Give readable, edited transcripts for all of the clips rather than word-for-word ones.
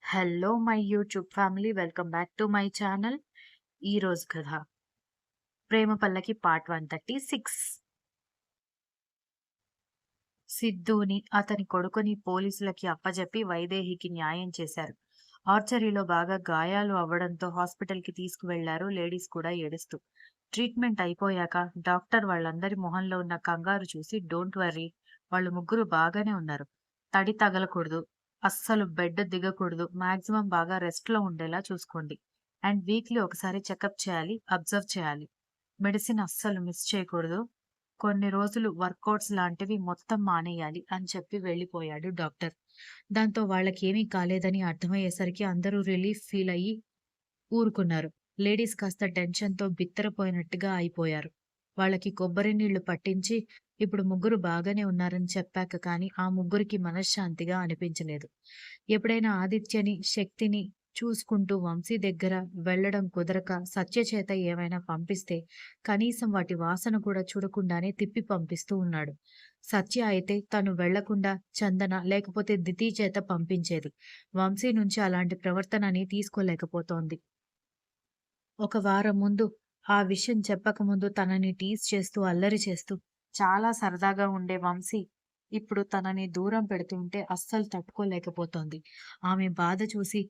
Hello my YouTube family welcome back to my channel. ఈరోజు కథ 'ప్రేమ పల్లకి' పార్ట్ 136. సిద్ధుని, అతని కొడుకుని పోలీసులకి అప్పజెప్పి వైదేహికి న్యాయం చేశారు. ఆర్చరీలో బాగా గాయాలు అవ్వడంతో హాస్పిటల్కి తీసుకువెళ్లారు లేడీస్ కూడా ఏడుస్తూ. ట్రీట్మెంట్ అయిపోయాక డాక్టర్ వాళ్ళందరి మొహంలో ఉన్న కంగారు చూసి డోంట్ వర్రీ, వాళ్ళు ముగ్గురు బాగానే ఉన్నారు. తడి తగలకూడదు, అస్సలు బెడ్ దిగకూడదు, మాక్సిమం బాగా రెస్ట్ లో ఉండేలా చూసుకోండి. అండ్ వీక్లీ ఒకసారి చెకప్ చేయాలి, అబ్జర్వ్ చేయాలి. మెడిసిన్ అస్సలు మిస్ చేయకూడదు. కొన్ని రోజులు వర్కౌట్స్ లాంటివి మొత్తం మానేయాలి అని చెప్పి వెళ్ళిపోయాడు డాక్టర్. దాంతో వాళ్ళకేమీ కాలేదని అర్థమయ్యేసరికి అందరూ రిలీఫ్ ఫీల్ అయ్యి ఊరుకున్నారు. లేడీస్ కాస్త టెన్షన్‌తో బిత్తరపోయినట్టుగా అయిపోయారు. వాళ్ళకి కొబ్బరి నీళ్లు పట్టించి, ఇప్పుడు ముగ్గురు బాగానే ఉన్నారని చెప్పాక కానీ, ఆ ముగ్గురికి మనశ్శాంతిగా అనిపించలేదు. ఎప్పుడైనా ఆదిత్యని, శక్తిని చూసుకుంటూ వంశీ దగ్గర వెళ్ళడం కుదరక సత్య చేత ఏమైనా పంపిస్తే, కనీసం వాటి వాసన కూడా చూడకుండానే తిప్పి పంపిస్తూ ఉన్నాడు. సత్య అయితే తను వెళ్ళకుండా చందన లేకపోతే దితి చేత పంపించేది. వంశీ నుంచి అలాంటి ప్రవర్తనని తీసుకోలేకపోతోంది. ఒక వారం ముందు ఆ విషయం చెప్పకముందు తనని టీజ్ చేస్తూ, అల్లరి చేస్తూ చాలా సరదాగా ఉండే వంశీ ఇప్పుడు తనని దూరం పెడుతుంటే అస్సలు తట్టుకోలేకపోతోంది. ఆమె బాధ చూసి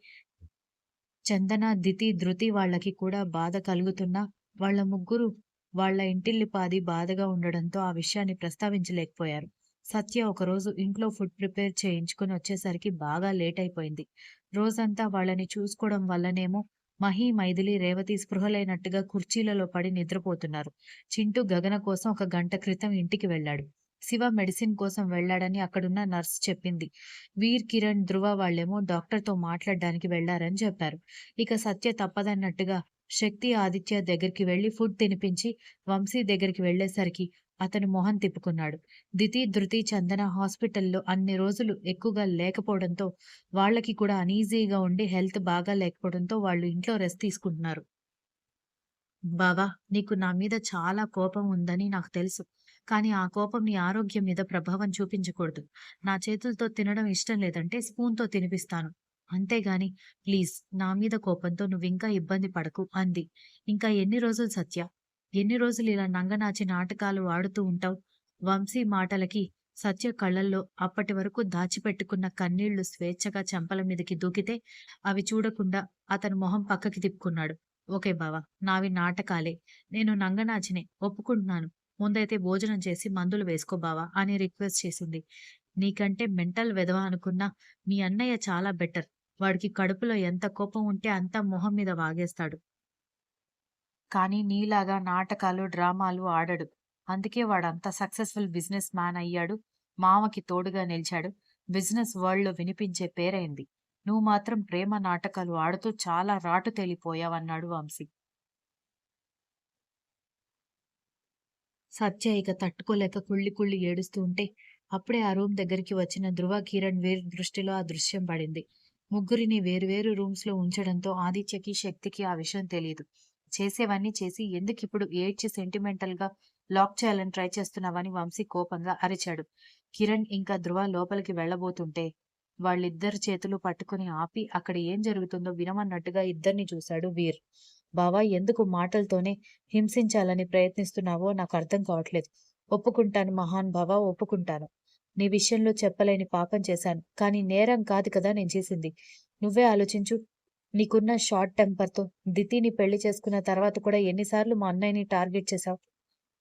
చందన, దితి, ధృతి వాళ్ళకి కూడా బాధ కలుగుతున్నా వాళ్ళ ముగ్గురు వాళ్ళ ఇంటిల్లిపాది బాధగా ఉండడంతో ఆ విషయాన్ని ప్రస్తావించలేకపోయారు. సత్య ఒకరోజు ఇంట్లో ఫుడ్ ప్రిపేర్ చేయించుకొని వచ్చేసరికి బాగా లేట్ అయిపోయింది. రోజంతా వాళ్ళని చూసుకోవడం వల్లనేమో మహి, మైథిలి, రేవతి స్పృహలేనట్టుగా కుర్చీలలో పడి నిద్రపోతున్నారు. చింటూ గగన కోసం ఒక గంట క్రితం ఇంటికి వెళ్ళాడు. శివ మెడిసిన్ కోసం వెళ్ళాడని అక్కడున్న నర్స్ చెప్పింది. వీర్, కిరణ్, ధృవ వాళ్ళేమో డాక్టర్‌తో మాట్లాడడానికి వెళ్లారని చెప్పారు. ఇక సత్య తప్పదన్నట్టుగా శక్తి, ఆదిత్య దగ్గరికి వెళ్లి ఫుడ్ తినిపించి వంశీ దగ్గరికి వెళ్ళేసరికి అతను మొహం తిప్పుకున్నాడు. దితి, ధృతి, చందన హాస్పిటల్‌లో అన్ని రోజులు ఎక్కువగా లేకపోవడంతో వాళ్ళకి కూడా అనీజీగా ఉండి హెల్త్ బాగా లేకపోవడంతో వాళ్ళు ఇంట్లో రెస్ట్ తీసుకుంటున్నారు. బావా, నీకు నా మీద చాలా కోపం ఉందని నాకు తెలుసు. కానీ ఆ కోపం నీ ఆరోగ్యం మీద ప్రభావం చూపించకూడదు. నా చేతులతో తినడం ఇష్టం లేదంటే స్పూన్‌తో తినిపిస్తాను. అంతేగాని ప్లీజ్ నా మీద కోపంతో నువ్వింకా ఇబ్బంది పడకు అంది. ఇంకా ఎన్ని రోజులు సత్య? ఎన్ని రోజులు ఇలా నంగనాచి నాటకాలు ఆడుతూ ఉంటావు? వంశీ మాటలకి సత్య కళ్ళల్లో అప్పటి వరకు దాచిపెట్టుకున్న కన్నీళ్లు స్వేచ్ఛగా చెంపల మీదకి దూకితే అవి చూడకుండా అతను మొహం పక్కకి తిప్పుకున్నాడు. ఓకే బావ, నావి నాటకాలే. నేను నంగనాచినే, ఒప్పుకుంటున్నాను. ముందైతే భోజనం చేసి మందులు వేసుకో బావ అని రిక్వెస్ట్ చేసింది. నీకంటే మెంటల్ వెధవ అనుకున్నా మీ అన్నయ్య చాలా బెటర్. వాడికి కడుపులో ఎంత కోపం ఉంటే అంతా మొహం మీద వాగేస్తాడు. కానీ నీలాగా నాటకాలు, డ్రామాలు ఆడడు. అందుకే వాడంత సక్సెస్‌ఫుల్ బిజినెస్ మ్యాన్ అయ్యాడు. మామకి తోడుగా నిలిచాడు. బిజినెస్ వరల్డ్‌లో వినిపించే పేరైంది. నువ్వు మాత్రం ప్రేమ నాటకాలు ఆడుతూ చాలా రాటు తేలిపోయావన్నాడు వంశీ. సత్య ఇక తట్టుకోలేక కుళ్ళి కుళ్ళి ఏడుస్తూ ఉంటే, అప్పుడే ఆ రూమ్ దగ్గరికి వచ్చిన ధృవ, కిరణ్, వీర్ దృష్టిలో ఆ దృశ్యం పడింది. ముగ్గురిని వేరు రూమ్స్‌లో ఉంచడంతో ఆదిత్యకి, శక్తికి ఆ విషయం తెలీదు. చేసేవన్నీ చేసి ఎందుకిప్పుడు ఏడ్చి సెంటిమెంటల్‌గా లాక్ చేయాలని ట్రై చేస్తున్నావని వంశీ కోపంగా అరిచాడు. కిరణ్ ఇంకా ధృవ లోపలికి వెళ్ళబోతుంటే, వాళ్ళిద్దరి చేతులు పట్టుకుని ఆపి అక్కడ ఏం జరుగుతుందో వినమన్నట్టుగా ఇద్దరిని చూశాడు వీర్. బావా, ఎందుకు మాటలతోనే హింసించాలని ప్రయత్నిస్తున్నావో నాకర్థం కావట్లేదు. ఒప్పుకుంటాను మహానుభావ, ఒప్పుకుంటాను. నీ విషయంలో చెప్పలేని పాపం చేశాను. కానీ నేరం కాదు కదా నేను చేసింది. నువ్వే ఆలోచించు. నీకున్న షార్ట్ టెంపర్‌తో దితిని పెళ్లి చేసుకున్న తర్వాత కూడా ఎన్నిసార్లు మా అన్నయ్యని టార్గెట్ చేశావు.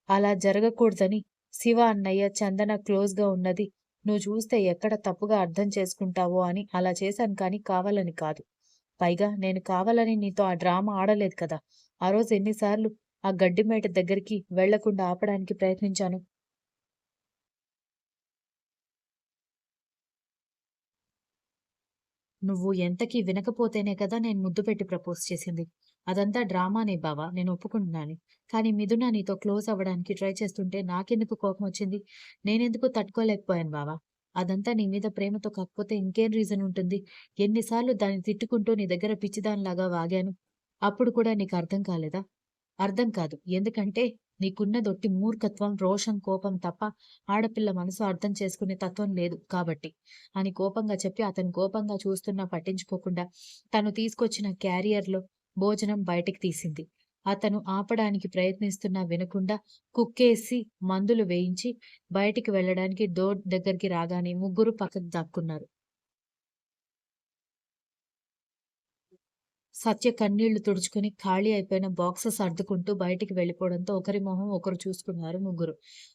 అలా జరగకూడదని శివ అన్నయ్య, చందన క్లోజ్‌గా ఉన్నది నువ్వు చూస్తే ఎక్కడ తప్పుగా అర్థం చేసుకుంటావో అని అలా చేశాను కానీ కావాలని కాదు. పైగా నేను కావాలని నీతో ఆ డ్రామా ఆడలేదు కదా! ఆ రోజు ఎన్నిసార్లు ఆ గడ్డిమేట దగ్గరికి వెళ్ళకుండా ఆపడానికి ప్రయత్నించాను. నువ్వు ఎంతకీ వినకపోతేనే కదా నేను ముద్దు పెట్టి ప్రపోజ్ చేసింది. అదంతా డ్రామానే బావ, నేను ఒప్పుకుంటున్నాను. కానీ మిథున నీతో క్లోజ్ అవ్వడానికి ట్రై చేస్తుంటే నాకెందుకు కోపమొచ్చింది? నేనెందుకు తట్టుకోలేకపోయాను బావ? అదంతా నీ మీద ప్రేమతో కాకపోతే ఇంకేం రీజన్ ఉంటుంది? ఎన్ని సార్లు దాన్ని తిట్టుకుంటూ నీ దగ్గర పిచ్చిదానిలాగా వాగాను. అప్పుడు కూడా నీకు అర్థం కాలేదా? అర్థం కాదు. ఎందుకంటే నీకున్నదొట్టి మూర్ఖత్వం, రోషం, కోపం తప్ప ఆడపిల్ల మనసు అర్థం చేసుకునే తత్వం లేదు కాబట్టి" అని కోపంగా చెప్పి అతను కోపంగా చూస్తున్నా పట్టించుకోకుండా తను తీసుకొచ్చిన క్యారియర్‌లో భోజనం బయటికి తీసింది. అతను ఆపడానికి ప్రయత్నిస్తున్నా వినకుండా కుక్కేసి మందులు వేయించి బయటికి వెళ్ళడానికి డోర్ దగ్గరికి రాగానే ముగ్గురు పక్కకు దాక్కున్నారు. సత్య కన్నీళ్లు తుడుచుకుని ఖాళీ అయిపోయిన బాక్స్ సర్దుకుంటూ బయటికి వెళ్ళిపోవడంతో ఒకరి మొహం ఒకరు చూసుకున్నారు ముగ్గురు.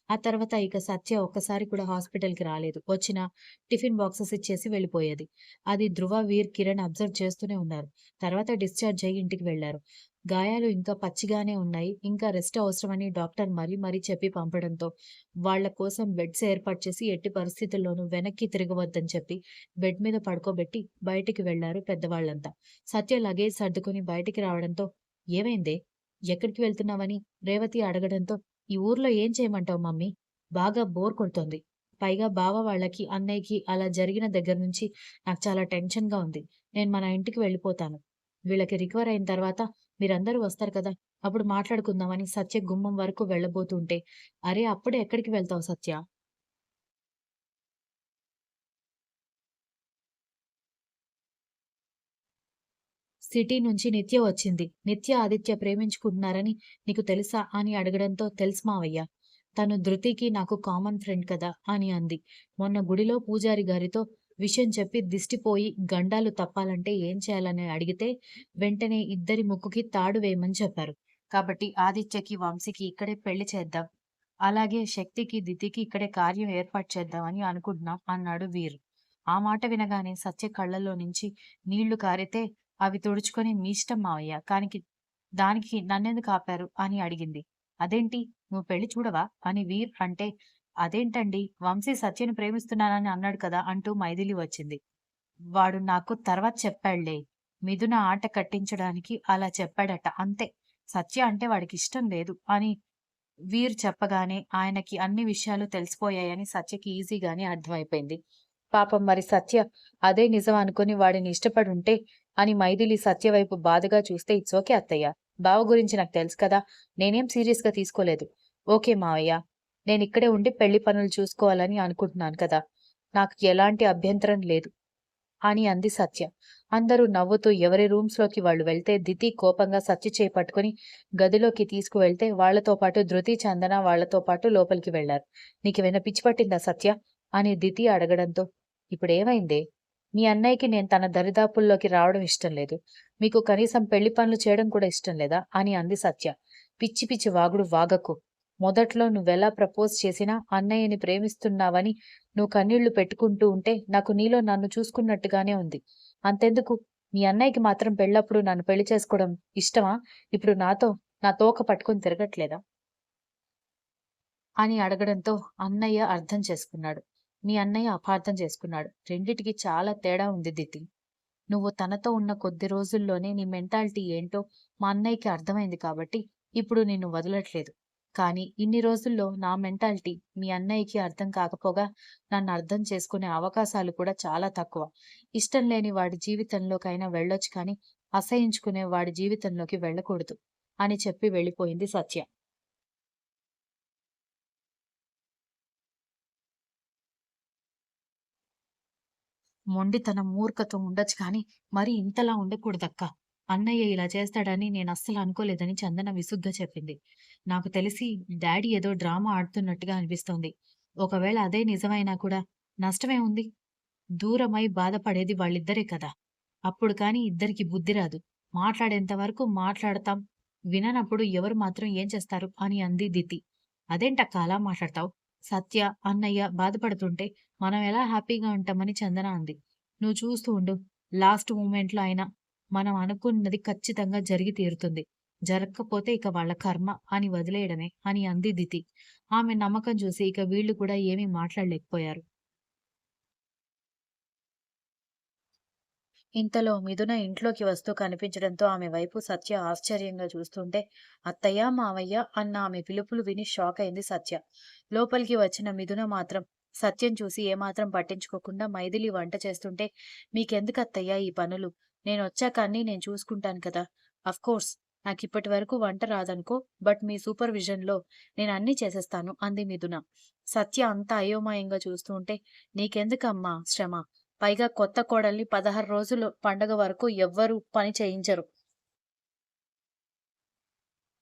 ఆ తర్వాత ఇక సత్య ఒక్కసారి కూడా హాస్పిటల్‌కి రాలేదు. వచ్చినా టిఫిన్ బాక్సెస్ ఇచ్చేసి వెళ్ళిపోయేది. అది ధ్రువ, వీర్, కిరణ్ అబ్జర్వ్ చేస్తూనే ఉన్నారు. తర్వాత డిశ్చార్జ్ అయ్యి ఇంటికి వెళ్లారు. గాయాలు ఇంకా పచ్చిగానే ఉన్నాయి. ఇంకా రెస్ట్ అవసరమని డాక్టర్ మరీ మరీ చెప్పి పంపడంతో వాళ్ళ కోసం బెడ్స్ ఏర్పాటు చేసి ఎట్టి పరిస్థితుల్లోనూ వెనక్కి తిరగవద్దని చెప్పి బెడ్ మీద పడుకోబెట్టి బయటికి వెళ్లారు పెద్దవాళ్ళంతా. సత్య లగేజ్ సర్దుకుని బయటికి రావడంతో "ఏమైందే? ఎక్కడికి వెళ్తున్నావని?" రేవతి అడగడంతో "ఈ ఊర్లో ఏం చేయమంటావు మమ్మీ? బాగా బోర్ కొడుతోంది. పైగా బావ వాళ్ళకి, అన్నయ్యకి అలా జరిగిన దగ్గర నుంచి నాకు చాలా టెన్షన్‌గా ఉంది. నేను మన ఇంటికి వెళ్ళిపోతాను. వీళ్ళకి రికవర్ అయిన తర్వాత మీరందరూ వస్తారు కదా! అప్పుడు మాట్లాడుకుందామని" సత్య గుమ్మం వరకు వెళ్ళబోతుంటే "అరే! అప్పుడే ఎక్కడికి వెళ్తావు సత్య?" సిటీ నుంచి నిత్య వచ్చింది. నిత్య, ఆదిత్య ప్రేమించుకుంటున్నారని నీకు తెలుసా అని అడగడంతో తెలుసు మావయ్య. తను ధృతికి నాకు కామన్ ఫ్రెండ్ కదా అని అంది. మొన్న గుడిలో పూజారి గారితో విషయం చెప్పి దిష్టిపోయి గండాలు తప్పాలంటే ఏం చేయాలని అడిగితే వెంటనే ఇద్దరి ముక్కుకి తాడు వేయమని చెప్పారు. కాబట్టి ఆదిత్యకి, వంశీకి ఇక్కడే పెళ్లి చేద్దాం. అలాగే శక్తికి, దితికి ఇక్కడే కార్యం ఏర్పాటు చేద్దామని అనుకుంటున్నాం అన్నాడు వీరు. ఆ మాట వినగానే సత్య కళ్ళల్లో నుంచి నీళ్లు కారితే అవి తుడుచుకొని మీ ఇష్టం మావయ్య. దానికి నన్నెందుకు ఆపారు అని అడిగింది. అదేంటి నువ్వు పెళ్లి చూడవా అని వీర్ అంటే అదేంటండి వంశీ సత్యని ప్రేమిస్తున్నానని అన్నాడు కదా అంటూ మైథిలి వచ్చింది. వాడు నాకు తర్వాత చెప్పాడులే. మిథున ఆట కట్టించడానికి అలా చెప్పాడట అంతే. సత్య అంటే వాడికిష్టం లేదు అని వీర్ చెప్పగానే ఆయనకి అన్ని విషయాలు తెలిసిపోయాయని సత్యకి ఈజీగానే అర్థమైపోయింది. పాపం మరి సత్య అదే నిజం అనుకుని వాడిని ఇష్టపడుంటే అని మైథిలి సత్య వైపు బాధగా చూస్తే ఇట్స్ ఓకే అత్తయ్య. బావ గురించి నాకు తెలుసు కదా! నేనేం సీరియస్‌గా తీసుకోలేదు. ఓకే మావయ్య. నేనిక్కడే ఉండి పెళ్లి పనులు చూసుకోవాలని అనుకుంటున్నాను కదా! నాకు ఎలాంటి అభ్యంతరం లేదు. అని అంది సత్య. అందరూ నవ్వుతూ ఎవరి రూమ్స్‌లోకి వాళ్ళు వెళ్తే దితి కోపంగా సత్య చేయి పట్టుకుని గదిలోకి తీసుకువెళ్తే వాళ్ళతో పాటు ధృతి, చందన వాళ్ళతో పాటు లోపలికి వెళ్లారు. "నీకేమైనా పిచ్చి పట్టిందా సత్య?" అని దితి అడగడంతో "ఇప్పుడేమైందే? మీ అన్నయ్యకి నేను తన దరిదాపుల్లోకి రావడం ఇష్టం లేదు. మీకు కనీసం పెళ్లి పనులు చేయడం కూడా ఇష్టం లేదా?" అని అంది సత్య. "పిచ్చి పిచ్చి వాగుడు వాగకు. మొదట్లో నువ్వెలా ప్రపోజ్ చేసినా అన్నయ్యని ప్రేమిస్తున్నావని నువ్వు కన్నీళ్లు పెట్టుకుంటూ ఉంటే నాకు నీలో నన్ను చూసుకున్నట్టుగానే ఉంది. అంతెందుకు మీ అన్నయ్యకి మాత్రం పెళ్ళప్పుడు నన్ను పెళ్లి చేసుకోవడం ఇష్టమా? ఇప్పుడు నా తోక పట్టుకొని తిరగట్లేదా?" అని అడగడంతో అన్నయ్య అర్థం చేసుకున్నాడు. మీ అన్నయ్య అపార్థం చేసుకున్నాడు. రెండిటికి చాలా తేడా ఉంది దితి. నువ్వు తనతో ఉన్న కొద్ది రోజుల్లోనే నీ మెంటాలిటీ ఏంటో మా అన్నయ్యకి అర్థమైంది కాబట్టి ఇప్పుడు నిన్ను వదలట్లేదు. కానీ ఇన్ని రోజుల్లో నా మెంటాలిటీ మీ అన్నయ్యకి అర్థం కాకపోగా నన్ను అర్థం చేసుకునే అవకాశాలు కూడా చాలా తక్కువ. ఇష్టం లేని వాడి జీవితంలోకైనా వెళ్ళొచ్చు కానీ అసహించుకునే వాడి జీవితంలోకి వెళ్ళకూడదు అని చెప్పి వెళ్ళిపోయింది సత్య. మొండితనం, మూర్ఖత్వం ఉండొచ్చు కానీ, మరీ ఇంతలా ఉండకూడదక్కా. అన్నయ్య ఇలా చేస్తాడని నేనస్సలు అనుకోలేదని చందన విసుగ్గా చెప్పింది. నాకు తెలిసి డాడీ ఏదో డ్రామా ఆడుతున్నట్టుగా అనిపిస్తోంది. ఒకవేళ అదే నిజమైనా కూడా నష్టమేముంది? దూరమై బాధపడేది వాళ్ళిద్దరే కదా! అప్పుడు కానీ ఇద్దరికీ బుద్ధి రాదు. మాట్లాడేంత వరకు మాట్లాడతాం. విననప్పుడు ఎవరు మాత్రం ఏం చేస్తారు? అని అంది దితి. అదేంటక్కా అలా మాట్లాడతావు? సత్య, అన్నయ్య బాధపడుతుంటే మనం ఎలా హ్యాపీగా ఉంటామని చందన అంది. నువ్వు చూస్తూ ఉండు. లాస్ట్ మూమెంట్‌లో అయినా మనం అనుకున్నది ఖచ్చితంగా జరిగి తీరుతుంది. జరక్కపోతే ఇక వాళ్ళ కర్మ అని వదిలేయడమే అని అంది దితి. ఆమె నమ్మకం చూసి ఇక వీళ్ళు కూడా ఏమీ మాట్లాడలేకపోయారు. ఇంతలో మిథున ఇంట్లోకి వస్తూ కనిపించడంతో ఆమె వైపు సత్య ఆశ్చర్యంగా చూస్తుంటే అత్తయ్య, మావయ్య అన్న ఆమె పిలుపులు విని షాక్ అయింది సత్య. లోపలికి వచ్చిన మిథున మాత్రం సత్యం చూసి ఏమాత్రం పట్టించుకోకుండా మైథిలి వంట చేస్తుంటే మీకెందుకు అత్తయ్య ఈ పనులు? నేనొచ్చాక అన్నీ నేను చూసుకుంటాను కదా. అఫ్కోర్స్ నాకిప్పటి వరకు వంట రాదనుకో, బట్ మీ సూపర్విజన్‌లో నేనన్నీ చేసేస్తాను అంది మిథున. సత్య అంతా అయోమయంగా చూస్తూ ఉంటే, నీకెందుకమ్మా శ్రమ? పైగా కొత్త కోడల్ని 16 రోజులు పండగ వరకు ఎవ్వరూ పని చేయించరు.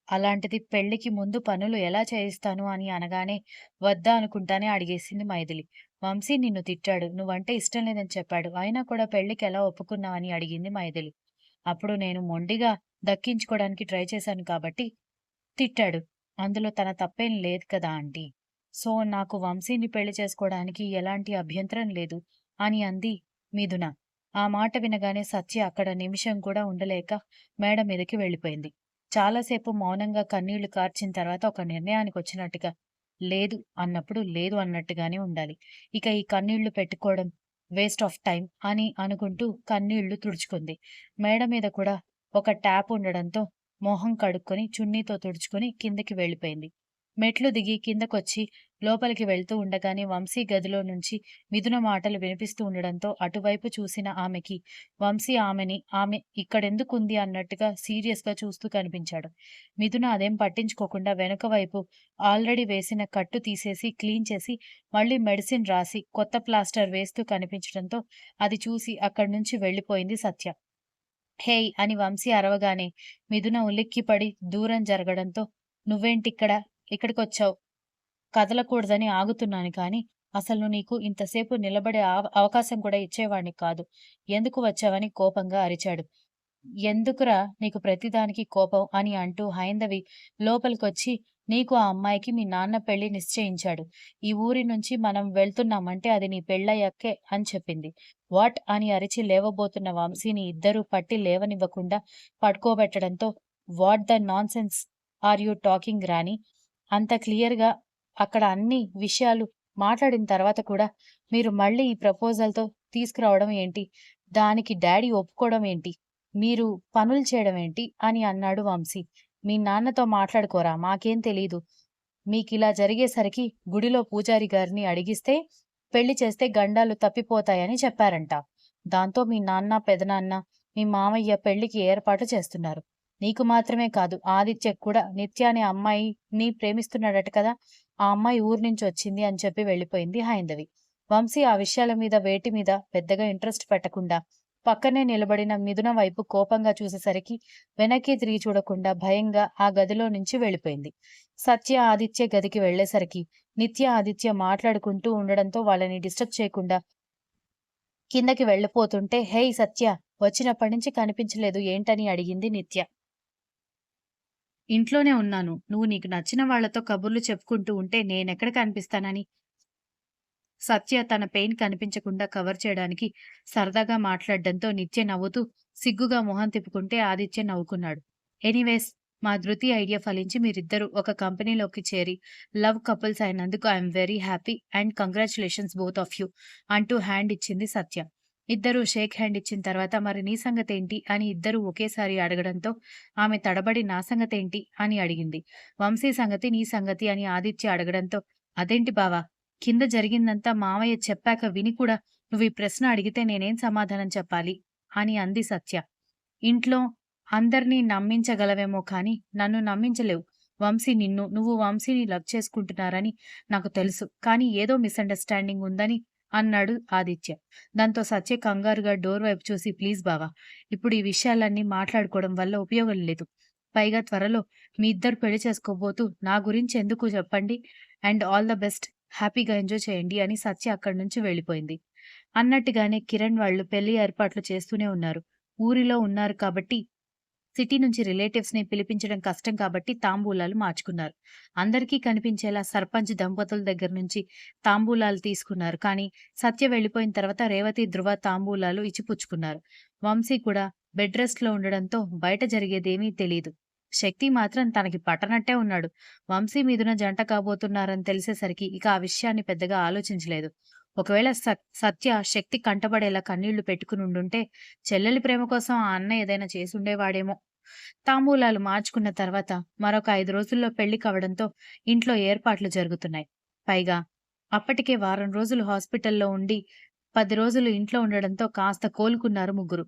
అలాంటిది పెళ్ళికి ముందు పనులు ఎలా చేయిస్తాను అని అనగానే, వద్దా అనుకుంటానే అడిగేసింది మైథిలి. వంశీ నిన్ను తిట్టాడు. నువ్వంటే ఇష్టం లేదని చెప్పాడు. అయినా కూడా పెళ్ళికెలా ఒప్పుకున్నావని అడిగింది మైథిలి. అప్పుడు నేను మొండిగా దక్కించుకోవడానికి ట్రై చేశాను కాబట్టి తిట్టాడు. అందులో తన తప్పేం లేదు కదా ఆంటీ. సో, నాకు వంశీని పెళ్లి చేసుకోవడానికి ఎలాంటి అభ్యంతరం లేదు అని అంది మిథున. ఆ మాట వినగానే సత్య అక్కడ నిమిషం కూడా ఉండలేక మేడ మీదకి వెళ్ళిపోయింది. చాలాసేపు మౌనంగా కన్నీళ్లు కార్చిన తర్వాత ఒక నిర్ణయానికొచ్చినట్టుగా లేదు అన్నప్పుడు లేదు అన్నట్టుగానే ఉండాలి. ఇక ఈ కన్నీళ్లు పెట్టుకోవడం వేస్ట్ ఆఫ్ టైం అని అనుకుంటూ కన్నీళ్లు తుడుచుకుంది. మేడ మీద కూడా ఒక ట్యాప్ ఉండడంతో మొహం కడుక్కొని చున్నీతో తుడుచుకొని కిందకి వెళ్ళిపోయింది. మెట్లు దిగి కిందకొచ్చి లోపలికి వెళ్తూ ఉండగానే వంశీ గదిలో నుంచి మిథున మాటలు వినిపిస్తూ ఉండడంతో అటువైపు చూసిన ఆమెకి వంశీ ఆమె ఇక్కడెందుకుంది అన్నట్టుగా సీరియస్‌గా చూస్తూ కనిపించాడు. మిథున అదేం పట్టించుకోకుండా వెనుక వైపు ఆల్రెడీ వేసిన కట్టు తీసేసి క్లీన్ చేసి మళ్ళీ మెడిసిన్ రాసి కొత్త ప్లాస్టర్ వేస్తూ కనిపించడంతో అది చూసి అక్కడి నుంచి వెళ్ళిపోయింది సత్య. హేయ్! అని వంశీ అరవగానే మిథున ఉలిక్కిపడి దూరం జరగడంతో నువ్వేంటిక్కడ? ఇక్కడికొచ్చావు? కదలకూడదని ఆగుతున్నాను కానీ, అసలు నీకు ఇంతసేపు నిలబడే అవకాశం కూడా ఇచ్చేవాడిని కాదు. ఎందుకు వచ్చావని కోపంగా అరిచాడు. ఎందుకురా నీకు ప్రతిదానికి కోపం అని అంటూ హైందవి లోపలికొచ్చి నీకు ఆ అమ్మాయికి మీ నాన్న పెళ్లి నిశ్చయించాడు. ఈ ఊరి నుంచి మనం వెళ్తున్నామంటే అది నీ పెళ్ళయ్యాకే అని చెప్పింది. వాట్ అని అరిచి లేవబోతున్న వంశీని ఇద్దరూ పట్టి లేవనివ్వకుండా పడుకోబెట్టడంతో what the nonsense are you talking Rani? అంత క్లియర్‌గా అక్కడ అన్ని విషయాలు మాట్లాడిన తర్వాత కూడా మీరు మళ్ళీ ఈ ప్రపోజల్‌తో తీసుకురావడం ఏంటి? దానికి డ్యాడీ ఒప్పుకోవడం ఏంటి? మీరు పనులు చేయడం ఏంటి? అని అన్నాడు వంశీ. మీ నాన్నతో మాట్లాడుకోరా? మాకేం తెలీదు. మీకిలా జరిగేసరికి గుడిలో పూజారి గారిని అడిగిస్తే పెళ్లి చేస్తే గండాలు తప్పిపోతాయని చెప్పారంట. దాంతో మీ నాన్న, పెదనాన్న, మీ మామయ్య పెళ్లికి ఏర్పాట్లు చేస్తున్నారు. నీకు మాత్రమే కాదు ఆదిత్యకి కూడా నిత్య అనే అమ్మాయిని ప్రేమిస్తున్నాడట కదా! ఆ అమ్మాయి ఊరు నుంచి వచ్చింది అని చెప్పి వెళ్ళిపోయింది హైందవి. వంశీ ఆ విషయాల మీద వేటి మీద పెద్దగా ఇంట్రెస్ట్ పెట్టకుండా పక్కనే నిలబడిన మిథున వైపు కోపంగా చూసేసరికి వెనక్కి తిరిగి చూడకుండా భయంగా ఆ గదిలో నుంచి వెళ్ళిపోయింది. సత్య, ఆదిత్య గదికి వెళ్ళేసరికి నిత్య, ఆదిత్య మాట్లాడుకుంటూ ఉండడంతో వాళ్ళని డిస్టర్బ్ చేయకుండా కిందకి వెళ్ళిపోతుంటే హేయ్ సత్య! వచ్చినప్పటి నుంచి కనిపించలేదు ఏంటని అడిగింది నిత్య. ఇంట్లోనే ఉన్నాను. నువ్వు నీకు నచ్చిన వాళ్ళతో కబుర్లు చెప్పుకుంటూ ఉంటే నేనెక్కడ కనిపిస్తానని సత్య తన పెయిన్ కనిపించకుండా కవర్ చేయడానికి సరదాగా మాట్లాడడంతో నిత్య నవ్వుతూ సిగ్గుగా మొహం తిప్పుకుంటే ఆదిత్య నవ్వుకున్నాడు. ఎనీవేస్ మా ధృతి ఐడియా ఫలించి మీరిద్దరూ ఒక కంపెనీలోకి చేరి లవ్ కపుల్స్ అయినందుకు I'm very happy and congratulations both of you అంటూ హ్యాండ్ ఇచ్చింది సత్య. ఇద్దరూ షేక్ హ్యాండ్ ఇచ్చిన తర్వాత మరి నీ సంగతేంటి అని ఇద్దరూ ఒకేసారి అడగడంతో ఆమె తడబడి నా సంగతేంటి అని అడిగింది. వంశీ సంగతి నీ సంగతి అని ఆదిత్య అడగడంతో అదేంటి బావా కింద జరిగిందంతా మామయ్య చెప్పాక విని కూడా నువ్వీ ప్రశ్న అడిగితే నేనేం సమాధానం చెప్పాలి? అని అంది సత్య. ఇంట్లో అందర్నీ నమ్మించగలవేమో కానీ నన్ను నమ్మించలేవు. వంశీ నువ్వు వంశీని లవ్ చేసుకుంటున్నారని నాకు తెలుసు. కానీ ఏదో మిస్‌అండర్‌స్టాండింగ్ ఉందని అన్నాడు ఆదిత్య. దాంతో సత్య కంగారుగా డోర్ వైపు చూసి ప్లీజ్ బావా! ఇప్పుడు ఈ విషయాలన్నీ మాట్లాడుకోవడం వల్ల ఉపయోగం లేదు. పైగా త్వరలో మీ ఇద్దరు పెళ్లి చేసుకోబోతూ నా గురించి ఎందుకు చెప్పండి అండ్ ఆల్ ద బెస్ట్ హ్యాపీగా ఎంజాయ్ చేయండి అని సత్య అక్కడి నుంచి వెళ్ళిపోయింది. అన్నట్టుగానే కిరణ్ వాళ్ళు పెళ్లి ఏర్పాట్లు చేస్తూనే ఉన్నారు. ఊరిలో ఉన్నారు కాబట్టి సిటీ నుంచి రిలేటివ్స్‌ని పిలిపించడం కష్టం కాబట్టి తాంబూలాలు మార్చుకున్నారు. అందరికీ కనిపించేలా సర్పంచ్ దంపతుల దగ్గర నుంచి తాంబూలాలు తీసుకున్నారు. కానీ సత్య వెళ్ళిపోయిన తర్వాత రేవతి, ధృవ తాంబూలాలు ఇచ్చిపుచ్చుకున్నారు. వంశీ కూడా బెడ్ రెస్ట్‌లో ఉండడంతో బయట జరిగేదేమీ తెలీదు. శక్తి మాత్రం తనకి పట్టనట్టే ఉన్నాడు. వంశీ మిథున జంట కాబోతున్నారని తెలిసేసరికి ఇక ఆ విషయాన్ని పెద్దగా ఆలోచించలేదు. ఒకవేళ సత్య శక్తి కంటబడేలా కన్నీళ్లు పెట్టుకునుండుంటే చెల్లెలి ప్రేమ కోసం ఆ అన్న ఏదైనా చేసుండేవాడేమో. తాంబూలాలు మార్చుకున్న తర్వాత మరొక 5 రోజుల్లో పెళ్లి కావడంతో ఇంట్లో ఏర్పాట్లు జరుగుతున్నాయి. పైగా అప్పటికే వారం రోజులు హాస్పిటల్లో ఉండి 10 రోజులు ఇంట్లో ఉండడంతో కాస్త కోలుకున్నారు ముగ్గురు.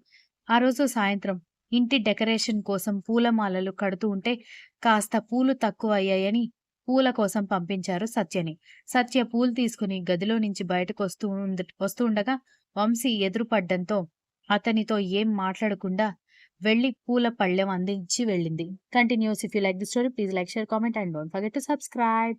ఆ రోజు సాయంత్రం ఇంటి డెకరేషన్ కోసం పూలమాలలు కడుతూ ఉంటే కాస్త పూలు తక్కువ అయ్యాయని పూల కోసం పంపించారు సత్యని. సత్య పూలు తీసుకుని గదిలో నుంచి వస్తూ ఉండగా వంశీ ఎదురుపడ్డంతో అతనితో ఏం మాట్లాడకుండా వెళ్లి పూల పళ్ళెం అందించి వెళ్ళింది. Continuous. If you like the story please like, share, comment and don't forget to subscribe.